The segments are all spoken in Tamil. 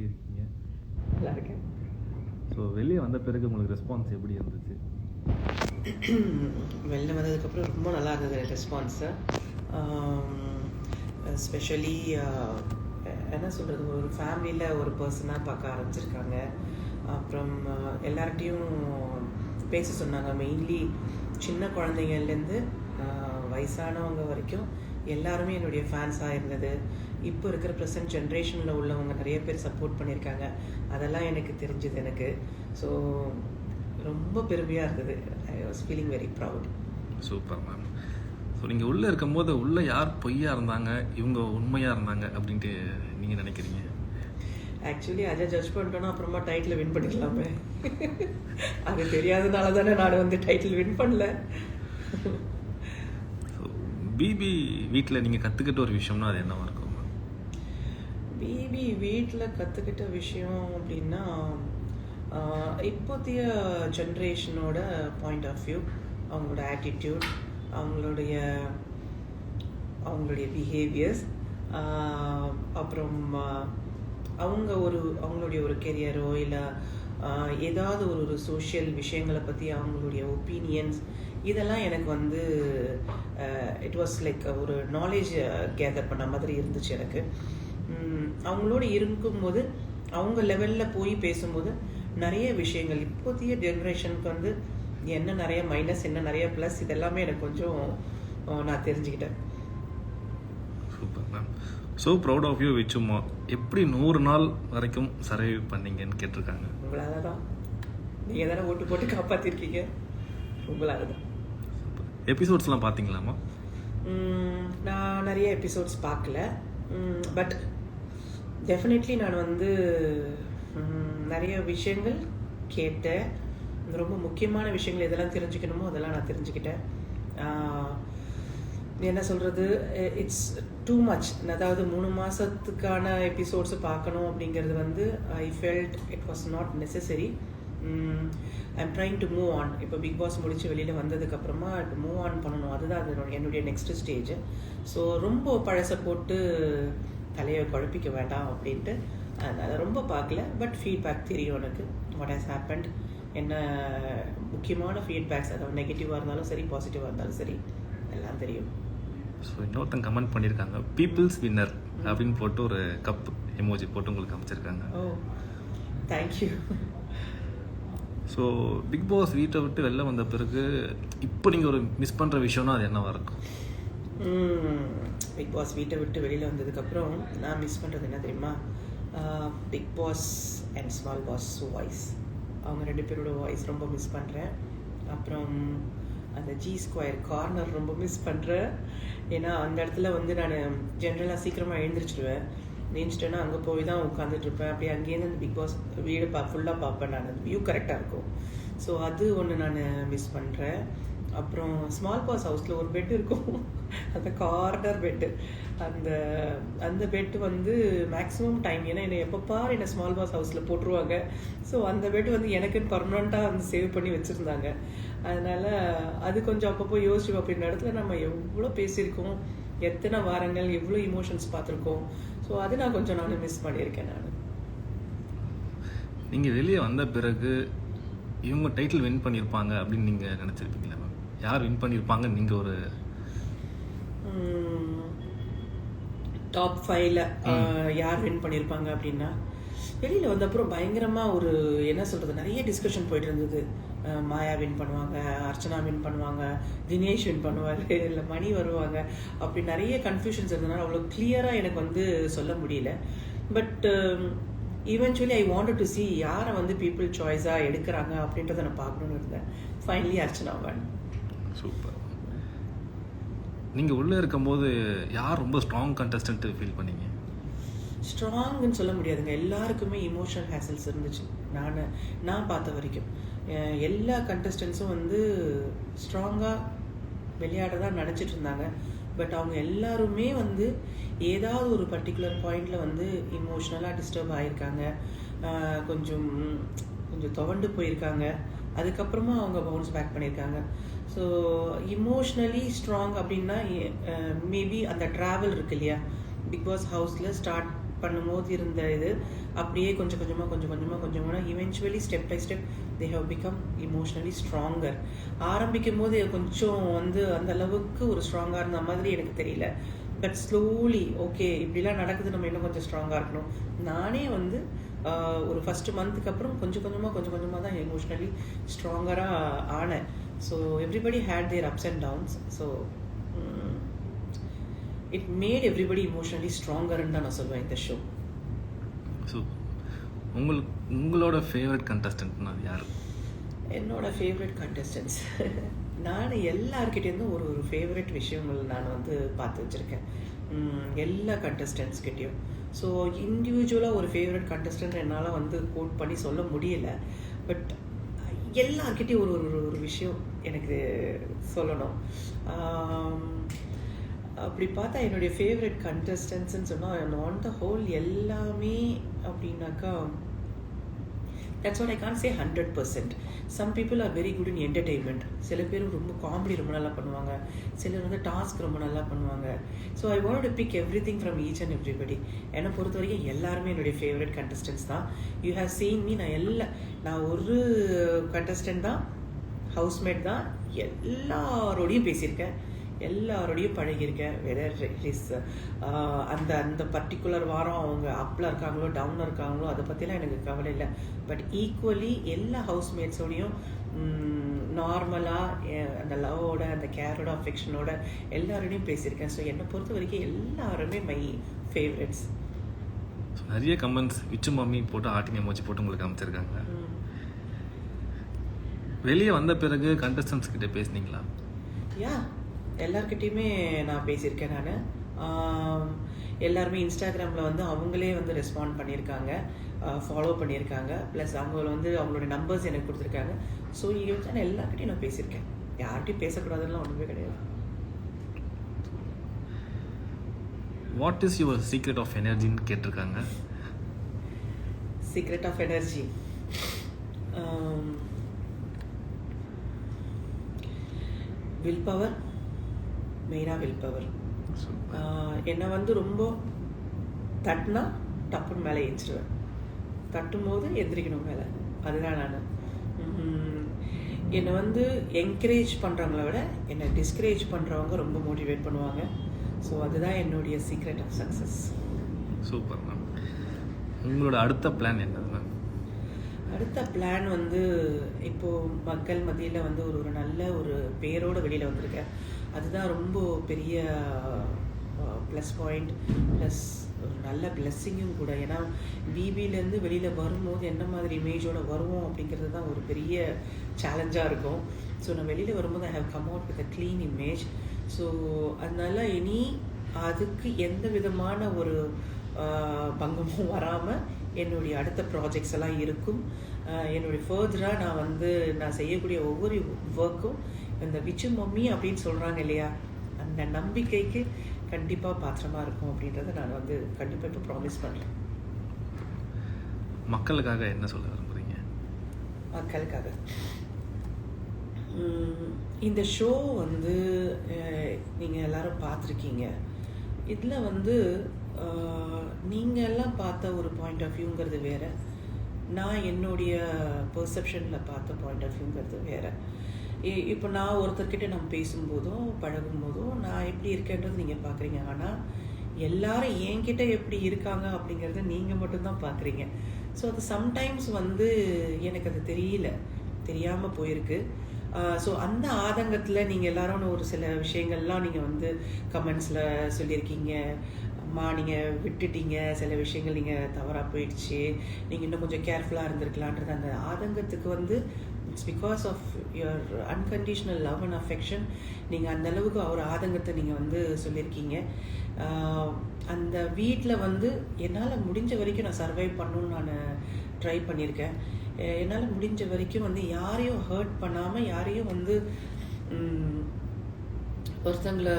எப்படி இருக்கீங்க? நல்லா இருக்கேன். ஸோ வெளியே வந்த பிறகு உங்களுக்கு ரெஸ்பான்ஸ் எப்படி இருந்துச்சு? வெளில வந்ததுக்கப்புறம் ரொம்ப நல்லா இருந்தது ரெஸ்பான்ஸு. ஸ்பெஷலி என்ன சொல்கிறது, ஒரு ஃபேமிலியில் ஒரு பர்சனாக பார்க்க ஆரம்பிச்சிருக்காங்க. அப்புறம் எல்லார்கிட்டையும் பேச சொன்னாங்க. மெயின்லி சின்ன குழந்தைங்கள்லேருந்து வயசானவங்க வரைக்கும் எல்லாருமே என்னுடைய ஃபேன்ஸாக இருந்தது. இப்போ இருக்கிற ப்ரெசன்ட் ஜென்ரேஷனில் உள்ளவங்க நிறைய பேர் சப்போர்ட் பண்ணியிருக்காங்க. அதெல்லாம் எனக்கு தெரிஞ்சது எனக்கு. ஸோ ரொம்ப பெருமையாக இருந்தது. I was feeling very proud. Super ma'am. So நீங்கள் உள்ளே இருக்கும்போது உள்ளே யார் பொய்யா இருந்தாங்க, இவங்க உண்மையாக இருந்தாங்க அப்படின்ட்டு நீங்கள் நினைக்கிறீங்க? ஆக்சுவலி அதை ஜட்ஜ் பண்ணிட்டோன்னா அப்புறமா டைட்டில் வின் பண்ணிக்கலாமே. அது தெரியாதனால தானே நான் வந்து டைட்டில் வின் பண்ணல. ஸோ பிபி வீட்டில் நீங்கள் கற்றுக்கிட்ட ஒரு விஷயம்னா அது என்னவா இருக்கும்? பிபி வீட்டில் கற்றுக்கிட்ட விஷயம் அப்படின்னா, இப்போதைய ஜென்ரேஷனோட பாயிண்ட் ஆஃப் வியூ, அவங்களோட ஆட்டிடியூட், அவங்களுடைய பிஹேவியர்ஸ், அப்புறம் அவங்களுடைய ஒரு கெரியரோ இல்லை ஏதாவது ஒரு சோஷியல் விஷயங்களை பற்றி அவங்களுடைய ஒப்பீனியன்ஸ், இதெல்லாம் எனக்கு வந்து இட் வாஸ் லைக் ஒரு நாலேஜ் கேதர் பண்ண மாதிரி இருந்துச்சு எனக்கு. அவங்களோட இருக்கும்போது அவங்க லெவலில் போய் பேசும்போது நிறைய விஷயங்கள் இப்போதைய ஜென்ரேஷனுக்கு வந்து என்ன நிறைய மைனஸ், என்ன நிறைய ப்ளஸ், இதெல்லாமே எனக்கு கொஞ்சம் நான் தெரிஞ்சுக்கிட்டேன். Super ma'am. So proud of you விச்சுமா. எப்படி 100 நாள் வரைக்கும் சர்வைவ் பண்ணீங்கன்னு கேட்டிருக்காங்க. உங்களால தான். நீங்கள் தானே ஓட்டு போட்டு காப்பாற்றிருக்கீங்க. உங்களால தான். எபிசோட்ஸ்லாம் பார்த்தீங்களாமா? நான் நிறைய எபிசோட்ஸ் பார்க்கல. பட் டெஃபினெட்லி நான் வந்து நிறைய விஷயங்கள் கேட்டேன். ரொம்ப முக்கியமான விஷயங்கள் எதெல்லாம் தெரிஞ்சுக்கணுமோ அதெல்லாம் நான் தெரிஞ்சுக்கிட்டேன். என்ன சொல்கிறது, இட்ஸ் டூ மச். அதாவது 3 மாதத்துக்கான எபிசோட்ஸு பார்க்கணும் அப்படிங்கிறது வந்து I felt it was not necessary. I am trying to move on. இப்போ பிக் பாஸ் முடித்து வெளியில் வந்ததுக்கப்புறமா மூவ் ஆன் பண்ணணும். அதுதான் அது என்னுடைய நெக்ஸ்ட் ஸ்டேஜ். ஸோ ரொம்ப பழசை போட்டு தலையை குழப்பிக்க வேண்டாம் அப்படின்ட்டு அதனால் ரொம்ப பார்க்கல. பட் ஃபீட்பேக் தெரியும் எனக்கு, வாட் ஹேஸ் ஹேப்பன்ட், என்ன முக்கியமான ஃபீட்பேக்ஸ், அதாவது நெகட்டிவாக இருந்தாலும் சரி பாசிட்டிவாக இருந்தாலும் சரி எல்லாம் தெரியும். ஸோ இன்னொருத்தங்க கமெண்ட் பண்ணியிருக்காங்க, பீப்புள்ஸ் வின்னர் அப்படின்னு போட்டு ஒரு கப் எமோஜி போட்டு உங்களுக்கு அமைச்சிருக்காங்க. ஓ, தேங்க்யூ. ஸோ பிக் பாஸ் வீட்டை விட்டு வெளில வந்த பிறகு இப்போ நீங்கள் ஒரு மிஸ் பண்ணுற விஷயம்னா அது என்னவா இருக்கும்? பிக் பாஸ் வீட்டை விட்டு வெளியில் வந்ததுக்கப்புறம் நான் மிஸ் பண்ணுறது என்ன தெரியுமா? Big boss and small boss voice, அவங்க 2 பேரோட வாய்ஸ் ரொம்ப மிஸ் பண்ணுறேன். அப்புறம் அந்த G² கார்னர் ரொம்ப மிஸ் பண்ணுறேன். ஏன்னா அந்த இடத்துல வந்து நான் ஜென்ரலாக சீக்கிரமாக எழுந்திரிச்சிடுவேன். எழுந்திரிச்சிட்டேன்னா அங்கே போய் தான் உட்காந்துட்ருப்பேன். அப்படியே அங்கேருந்து அந்த பிக் பாஸ் வீடு ஃபுல்லாக பார்ப்பேன். நான் வியூ கரெக்டாக இருக்கும். ஸோ அது ஒன்று நான் மிஸ் பண்ணுறேன். அப்புறம் ஸ்மால் பாஸ் ஹவுஸில் ஒரு பெட் இருக்கும், அந்த கார்னர் பெட்டு. அந்த பெட்டு வந்து மேக்ஸிமம் டைம், ஏன்னா என்னை எப்போ பாரு என்னை ஸ்மால் பாஸ் ஹவுஸில் போட்டுருவாங்க. ஸோ அந்த பெட்டு வந்து எனக்குன்னு பர்மனெண்ட்டாக வந்து சேவ் பண்ணி வச்சுருந்தாங்க. அதனால் அது கொஞ்சம் அப்பப்போ யோசிச்சு பார்ப்போம், இந்த இடத்துல நம்ம எவ்வளோ பேசியிருக்கோம், எத்தனை வாரங்கள், எவ்வளோ இமோஷன்ஸ் பார்த்துருக்கோம். ஸோ அது நான் மிஸ் பண்ணியிருக்கேன். நீங்கள் வெளியே வந்த பிறகு இவங்க டைட்டில் வின் பண்ணியிருப்பாங்க அப்படின்னு நீங்கள் நினச்சிருப்பீங்களா மேம்? யார் வின் பண்ணியிருப்பாங்க நீங்கள் ஒரு டாப் 5ல் யார் வின் பண்ணியிருப்பாங்க அப்படின்னா, வெளியில் வந்த அப்புறம் பயங்கரமாக ஒரு என்ன சொல்கிறது, நிறைய டிஸ்கஷன் போயிட்டு இருந்தது. மாயா வின் பண்ணுவாங்க, அர்ச்சனா வின் பண்ணுவாங்க, தினேஷ் வின் பண்ணுவார், இல்லை மணி வருவாங்க, அப்படி நிறைய கன்ஃபியூஷன்ஸ் இருந்ததுனால அவ்வளோ கிளியராக எனக்கு வந்து சொல்ல முடியல. But eventually I wanted to C யாரை வந்து பீப்புள் சாய்ஸாக எடுக்கிறாங்க அப்படின்றத நான் பார்க்கணுன்னு இருந்தேன். ஃபைனலி அர்ச்சனா வன். சூப்பர். நீங்கள் உள்ளே இருக்கும்போது யார் ரொம்ப ஸ்ட்ராங் கண்டஸ்டன்ட் ஃபீல் பண்ணீங்க? ஸ்ட்ராங்குன்னு சொல்ல முடியாதுங்க. எல்லாருக்குமே இமோஷனல் ஹேசல்ஸ் இருந்துச்சு. நான் பார்த்த வரைக்கும் எல்லா கண்டஸ்டன்ஸும் வந்து ஸ்ட்ராங்காக விளையாட தான் நினச்சிட்டு இருந்தாங்க. பட் அவங்க எல்லாருமே வந்து ஏதாவது ஒரு பர்டிகுலர் பாயிண்டில் வந்து இமோஷ்னலாக டிஸ்டர்ப் ஆகியிருக்காங்க, கொஞ்சம் துவண்டு போயிருக்காங்க. அதுக்கப்புறமா அவங்க பவுன்ஸ் பேக் பண்ணியிருக்காங்க. ஸோ இமோஷ்னலி ஸ்ட்ராங் அப்படின்னா மேபி அந்த ட்ராவல் இருக்கு இல்லையா, பிக் பாஸ் ஹவுஸில் ஸ்டார்ட் பண்ணும்போது இருந்த இது அப்படியே கொஞ்சம் கொஞ்சமாக eventually step by step they have become emotionally stronger. ஆரம்பிக்கும் போது கொஞ்சம் வந்து அந்த அளவுக்கு ஒரு ஸ்ட்ராங்காக இருந்த மாதிரி எனக்கு தெரியல. பட் ஸ்லோலி ஓகே இப்படிலாம் நடக்குது, நம்ம இன்னும் கொஞ்சம் ஸ்ட்ராங்காக இருக்கணும். நானே வந்து ஒரு ஃபஸ்ட்டு மந்த்துக்கு அப்புறம் கொஞ்சம் கொஞ்சமாக தான் எமோஷ்னலி ஸ்ட்ராங்கராக ஆனேன். So everybody had their ups and downs. So it made everybody emotionally ஸ்ட்ராங்கர்ன்னு தான் நான் சொல்லுவேன் இந்த ஷோ. ஸோ உங்களோட ஃபேவரட் கண்டஸ்டன்ட்னா யார்? என்னோட ஃபேவரட் கண்டஸ்டன்ஸ் நான் எல்லாருக்கிட்டேருந்தும் ஒரு ஃபேவரட் விஷயங்கள் நான் வந்து பார்த்து வச்சுருக்கேன் எல்லா கண்டஸ்டன்ஸ்கிட்டையும். ஸோ இண்டிவிஜுவலாக ஒரு ஃபேவரட் கண்டஸ்டன்ட் என்னால் வந்து கோட் பண்ணி சொல்ல முடியல. பட் எல்லார்கிட்டையும் ஒரு விஷயம் எனக்கு சொல்லணும். அப்படி பார்த்தா என்னுடைய ஃபேவரட் கண்டஸ்டன்ஸ்ன்னு சொன்னால் ஆன் த ஹோல் எல்லாமே அப்படின்னாக்கா that's what I can't say 100%. Some people are very good in entertainment. சில பேர் ரொம்ப காமெடி ரொம்ப நல்லா பண்ணுவாங்க, சிலர் வந்து டாஸ்க் ரொம்ப நல்லா பண்ணுவாங்க. So I want to pick everything from each and everybody. என்னை பொறுத்த வரைக்கும் எல்லாருமே என்னுடைய ஃபேவரட் கண்டஸ்டன்ஸ் தான். யூ ஹேவ் சீன் மீ, நான் ஒரு கண்டஸ்டன்ட் தான், ஹவுஸ்மேட் தான், எல்லாரோடையும் பேசியிருக்கேன், எல்லாரோடையும் பழகியிருக்கேன். வெதர் இஸ் அந்த பர்டிகுலர் வாரம் அவங்க அப்பில் இருக்காங்களோ டவுனில் இருக்காங்களோ அதை பற்றிலாம் எனக்கு கவலை இல்லை. பட் ஈக்குவலி எல்லா ஹவுஸ்மேட்ஸோடையும் நார்மலாக அந்த லவ்வோட அந்த கேரோட அஃபெக்ஷனோட எல்லாரோடையும் பேசியிருக்கேன். ஸோ என்னை பொறுத்த வரைக்கும் எல்லாருமே மை ஃபேவரட்ஸ். நிறைய கமெண்ட்ஸ் விச்சு மம்மி போட்டு ஆட்டிங் எமோஜி போட்டு உங்களுக்கு அமைச்சிருக்காங்க. வெளியே வந்த பிறகு கண்டஸ்டன்ஸ் கிட்ட பேசுனீங்களா? எல்லார்கிட்டையுமே நான் பேசியிருக்கேன். நான் எல்லாருமே இன்ஸ்டாகிராமில் வந்து அவங்களே வந்து ரெஸ்பாண்ட் பண்ணியிருக்காங்க, ஃபாலோ பண்ணியிருக்காங்க. ப்ளஸ் அவங்க வந்து அவங்களோட நம்பர்ஸ் எனக்கு கொடுத்துருக்காங்க. ஸோ நான் எல்லார்கிட்டையும் நான் பேசியிருக்கேன். யார்கிட்டையும் பேசக்கூடாதுலாம் ஒன்றுமே கிடையாது. What is your secret of எனர்ஜின்னு கேட்டிருக்காங்க. Secret of energy will power, மெயினாக வில் பவர். என்னை வந்து ரொம்ப தட்டினா டப்புன்னு மேலே ஏஞ்சிடுவேன், தட்டும் போது எந்திரிக்கணும் மேலே. அதுதான் நான். என்னை வந்து என்கரேஜ் பண்ணுறவங்கள விட என்னை டிஸ்கரேஜ் பண்ணுறவங்க ரொம்ப மோட்டிவேட் பண்ணுவாங்க. ஸோ அதுதான் என்னுடைய secret of success. Super ma'am. உங்களோட அடுத்த பிளான் என்னது மேம்? அடுத்த பிளான் வந்து இப்போது மக்கள் மத்தியில் வந்து ஒரு நல்ல ஒரு பேரோடு வெளியில் வந்திருக்கேன். அதுதான் ரொம்ப பெரிய ப்ளஸ் பாயிண்ட், ப்ளஸ் ஒரு நல்ல பிளெஸ்ஸிங்கும் கூட. ஏன்னா பிபிலேருந்து வெளியில் வரும்போது என்ன மாதிரி இமேஜோடு வருவோம் அப்படிங்கிறது தான் ஒரு பெரிய சேலஞ்சாக இருக்கும். ஸோ நான் வெளியில் வரும்போது I have come out with a clean image. So அதனால் இனி அதுக்கு எந்த விதமான ஒரு பங்கமும் வராமல் என்னுடைய அடுத்த ப்ராஜெக்ட்ஸ் எல்லாம் இருக்கும். என்னுடைய ஃபர்தராக நான் செய்யக்கூடிய ஒவ்வொரு ஒர்க்கும் இந்த விச்சு மம்மி அப்படின்னு சொல்கிறாங்க இல்லையா, அந்த நம்பிக்கைக்கு கண்டிப்பாக பாத்திரமாக இருக்கும் அப்படின்றத நான் வந்து கண்டிப்பாக இப்போ ப்ராமிஸ் பண்ணுறேன். மக்களுக்காக என்ன சொல்ல விரும்புகிறீங்க? மக்களுக்காக இந்த ஷோ வந்து நீங்கள் எல்லாரும் பார்த்துருக்கீங்க. இதில் வந்து நீங்கள் எல்லாம் பார்த்த ஒரு பாயிண்ட் ஆஃப் வியூங்கிறது வேறு, நான் என்னுடைய பெர்செப்ஷனில் பார்த்த பாயிண்ட் ஆஃப் வியூங்கிறது வேறு. இப்போ நான் ஒருத்தர்கிட்ட நம்ம பேசும்போதும் பழகும்போதும் நான் எப்படி இருக்கேன்றது நீங்கள் பார்க்குறீங்க. ஆனால் எல்லாரும் என்கிட்ட எப்படி இருக்காங்க அப்படிங்கிறத நீங்கள் மட்டும்தான் பார்க்குறீங்க. ஸோ அது சம்டைம்ஸ் வந்து எனக்கு அது தெரியாமல் போயிருக்கு. ஸோ அந்த ஆதங்கத்தில் நீங்கள் எல்லாரும் ஒரு சில விஷயங்கள்லாம் நீங்கள் வந்து கமெண்ட்ஸில் சொல்லியிருக்கீங்க. அம்மா நீங்கள் விட்டுட்டீங்க, சில விஷயங்கள் நீங்கள் தவறாக போயிடுச்சு, நீங்கள் இன்னும் கொஞ்சம் கேர்ஃபுல்லாக இருந்திருக்கலான்றது அந்த ஆதங்கத்துக்கு வந்து it's because of your unconditional love and affection. நீங்கள் அந்தளவுக்கு ஒரு ஆதங்கத்தை நீங்கள் வந்து சொல்லியிருக்கீங்க. அந்த வீட்டில் வந்து என்னால் முடிஞ்ச வரைக்கும் நான் சர்வைவ் பண்ணணுன்னு நான் ட்ரை பண்ணியிருக்கேன். என்னால் முடிஞ்ச வரைக்கும் வந்து யாரையும் ஹர்ட் பண்ணாமல், யாரையும் வந்து ஒருத்தங்களை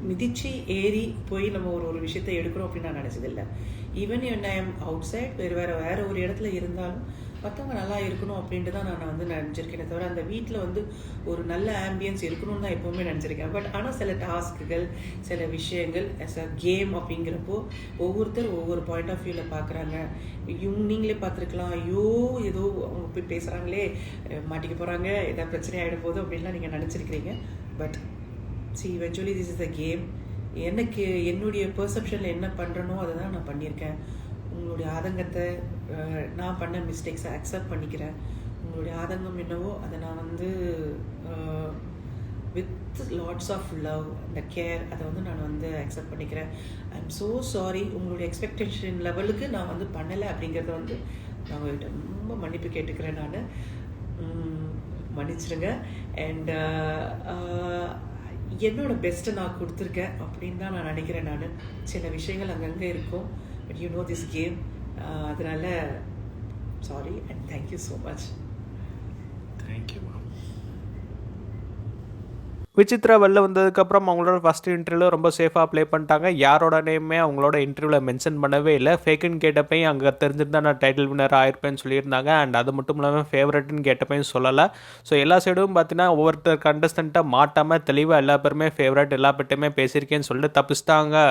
மிதிச்சு ஏறி போய் நம்ம ஒரு விஷயத்தை எடுக்கிறோம் அப்படின்னு நான் நினச்சதில்லை. Even I am outside வேறு ஒரு இடத்துல இருந்தாலும் மற்றவங்க நல்லா இருக்கணும் அப்படின்ட்டு தான் நான் வந்து நினச்சிருக்கேனே தவிர அந்த வீட்டில் வந்து ஒரு நல்ல ஆம்பியன்ஸ் இருக்கணும்னு தான் எப்போவுமே நினச்சிருக்கேன். பட் ஆனால் சில டாஸ்க்குகள், சில விஷயங்கள் ஆஸ் அ கேம் அப்படிங்கிறப்போ ஒவ்வொருத்தர் ஒவ்வொரு பாயிண்ட் ஆஃப் வியூவில் பார்க்குறாங்க. நீங்களே பார்த்துருக்கலாம், ஐயோ ஏதோ அவங்க போய் பேசுகிறாங்களே, மாட்டிக்க போகிறாங்க, ஏதாவது பிரச்சனை ஆகிட போகுது அப்படின்லாம் நீங்கள் நினச்சிருக்கிறீங்க. But eventually this is a game. எனக்கு என்னுடைய பெர்செப்ஷனில் என்ன பண்ணுறனோ அதை தான் நான் பண்ணியிருக்கேன். உங்களுடைய ஆதங்கத்தை, நான் பண்ண மிஸ்டேக்ஸை அக்செப்ட் பண்ணிக்கிறேன். உங்களுடைய ஆதங்கம் என்னவோ அதை நான் வந்து வித் லாட்ஸ் ஆஃப் லவ் அந்த கேர் அதை வந்து நான் வந்து அக்செப்ட் பண்ணிக்கிறேன். ஐ எம் ஸோ சாரி, உங்களுடைய எக்ஸ்பெக்டேஷன் லெவலுக்கு நான் வந்து பண்ணலை அப்படிங்கிறத வந்து நான் உங்கள்கிட்ட ரொம்ப மன்னிப்பு கேட்டுக்கிறேன். நான் மன்னிச்சிடுங்க. அண்ட் என்னோட பெஸ்ட்டை நான் கொடுத்துருக்கேன் அப்படின்னு தான் நான் நினைக்கிறேன். நான் சில விஷயங்கள் அங்கங்கே இருக்கும், but you know this game. அதனால் sorry and thank you so much. Thank you ma'am. Vichitra வெளில வந்ததுக்கப்புறம் அவங்களோட ஃபஸ்ட் இன்டர்வியூவில் ரொம்ப சேஃபாக ப்ளே பண்ணிட்டாங்க. யாரோட நேமே அவங்களோட இன்டர்வியூவில் மென்ஷன் பண்ணவே இல்லை. ஃபேக்குன்னு கேட்டப்பையும் அங்கே தெரிஞ்சிருந்தா நான் டைட்டில் வின்னர் ஆயிருப்பேன்னு சொல்லியிருந்தாங்க. அண்ட் அது மட்டும் இல்லாமல் ஃபேவரட்னு கேட்டப்பையும் சொல்லலை. ஸோ எல்லா சைடும் பார்த்தீங்கன்னா ஒவ்வொருத்தர் கண்டஸ்டண்ட்டாக மாட்டாமல் தெளிவாக எல்லா பேருமே ஃபேவரட், எல்லா பேர்ட்டையுமே பேசியிருக்கேன்னு சொல்லிட்டு தப்பிச்சிட்டாங்க.